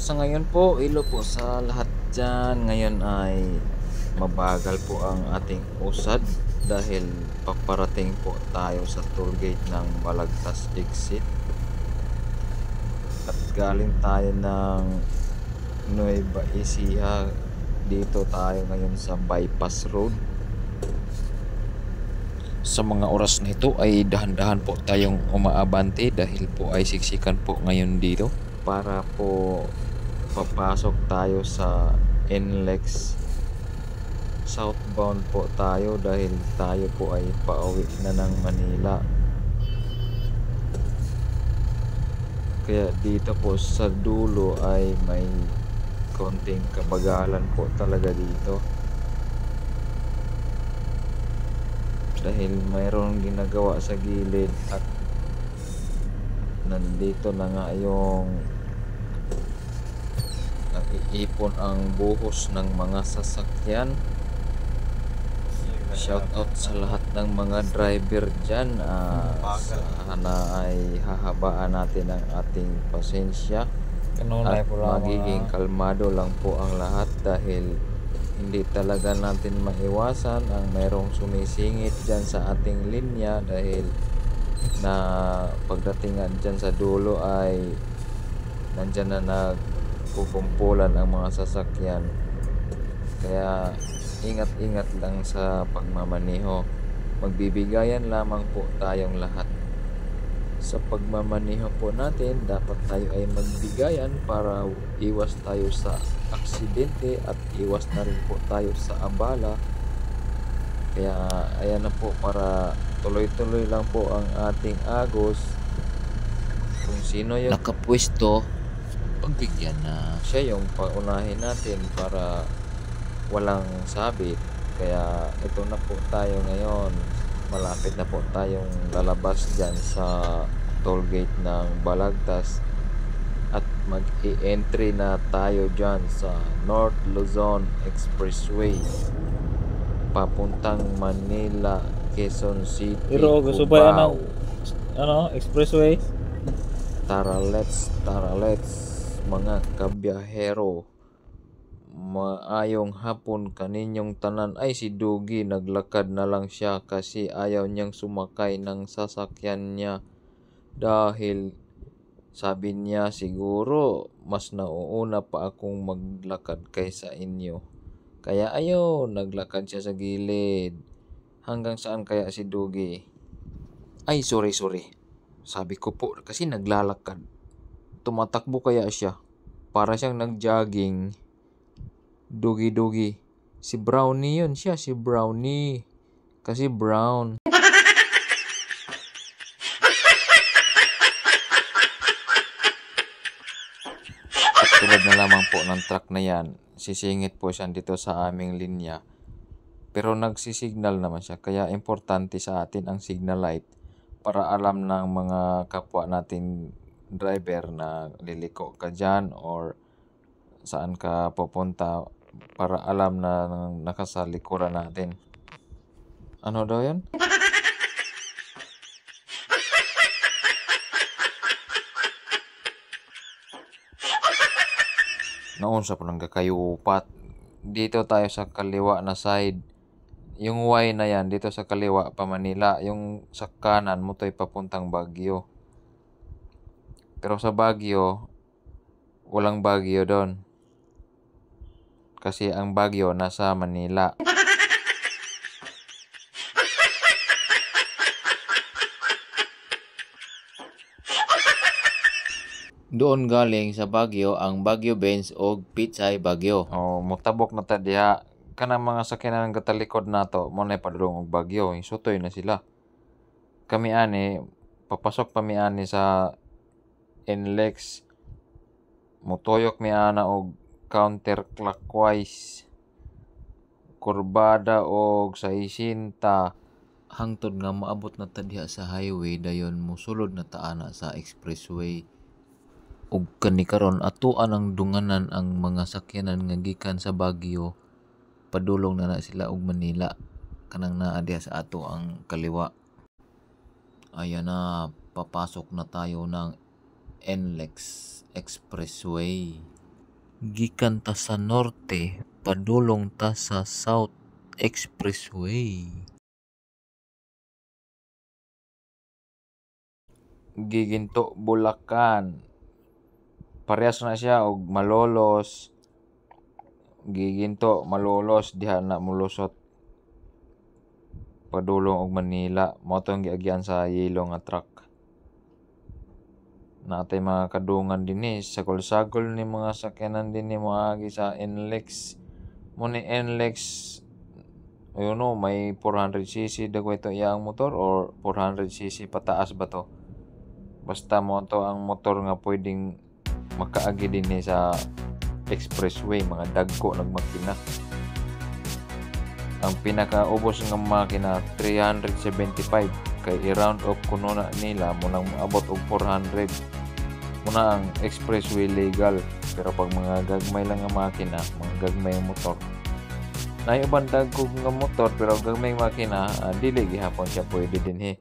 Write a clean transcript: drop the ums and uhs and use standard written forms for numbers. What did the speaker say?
Sa ngayon po, ilo po sa lahat dyan. Ngayon ay mabagal po ang ating usad dahil paparating po tayo sa toll gate ng Balagtas exit. At galing tayo ng Nueva Ecija. Dito tayo ngayon sa bypass road. Sa mga oras na ito ay dahan-dahan po tayong umaabante dahil po ay siksikan po ngayon dito. Para po papasok tayo sa NLEX. Southbound po tayo dahil tayo po ay pauwi na ng Manila. Kaya dito po sa dulo ay may konting kabagalan po talaga dito. Dahil mayroong ginagawa sa gilid at nandito na nga yung nag-iipon ang buhos ng mga sasakyan. Shout out sa lahat ng mga driver dyan. Sana ay hahabaan natin ang ating pasensya at magiging kalmado lang po ang lahat dahil hindi talaga natin maiwasan ang mayroong sumisingit dyan sa ating linya dahil na pagdatingan dyan sa dulo ay nandyan na nagkukumpulan ang mga sasakyan. Kaya ingat-ingat lang sa pagmamaneho. Magbibigayan lamang po tayong lahat. Sa pagmamaneho po natin, dapat tayo ay magbigayan para iwas tayo sa aksidente at iwas na rin po tayo sa abala. Kaya ayan na po, para tuloy-tuloy lang po ang ating agos. Kung sino yung nakapwesto, pagbigyan na siya yung paunahin natin para walang sabit. Kaya ito na po tayo ngayon, malapit na po tayong lalabas dyan sa toll gate ng Balagtas at mag-i-entry na tayo dyan sa North Luzon Expressway papuntang Manila, Quezon City, gusto pa yan ng expressway. Tara let's mga kabiyahero. Maayong hapon kaninyong tanan. Ay, si Dugi naglakad na lang siya kasi ayaw niyang sumakay ng sasakyan niya dahil sabi niya siguro mas nauuna pa akong maglakad kaysa inyo. Kaya ayaw, naglakad siya sa gilid. Hanggang saan kaya si Dugi? Ay, sorry. Sabi ko po kasi naglalakad. Tumatakbo kaya siya. Para siyang nag-jogging. Dugi. Si Brownie yun siya, si Brownie. Kasi brown. At tulad na lamang po ng truck na yan, sisingit po siya dito sa aming linya. Pero nagsisignal naman siya, kaya importante sa atin ang signal light para alam ng mga kapwa natin driver na liliko ka dyan or saan ka pupunta, para alam na nakasalikuran natin. Ano daw yan? Naunsa po nang kakayupat. Dito tayo sa kaliwa na side. Yung Y na yan, dito sa kaliwa pa Manila. Yung sa kanan mo to'y papuntang Baguio. Pero sa Baguio, walang Baguio doon. Kasi ang Baguio nasa Manila. Doon galing sa Baguio ang Baguio Benz o Pitsay Baguio. Mutabok na ta diha. Kanang mga sakyanan ng katalikod nato mo na padulong og Baguio. Sutoy na sila. Kami ani, papasok pa mi ani sa NLEX. Mutoyok mi ana og counterclockwise, kurbada og 60 hangtod nga maabot na ta diha sa highway dayon mosulod na ta ana sa expressway. Ug kani karon atuan ang dunganan ang mga sakyanan nga gikan sa Baguio, padulong na sila og Manila, kanang naa diha sa ato ang kaliwa. Ayan na, papasok na tayo ng NLEX Expressway. gikan ta sa norte padulong ta sa South Expressway. Giginto Bulacan. Parehas na siya og Malolos. Giginto Malolos diha na mulusot padulong og Manila. Mao tong giagyan sa yellow nga truck. Natay mga kadungan dinhi sagol-sagol ni mga sakyanan dinhi moagi sa NLEX. Mo ni NLEX may 400cc dagway to iyang motor or 400cc pataas ba to? Basta mo to ang motor nga pwedeng makaagi dinhi sa expressway, mga dagko nagmakina. Ang pinakaubos nga makina 375 kay i-round off kuno na nila mo nang maabot og 400. Muna ang expressway legal, pero pag mga gagmay lang nga makina, mga gagmay nga motor, na uban dagko nga motor pero gagmay makina, dili gihapon siya pwede dinhi.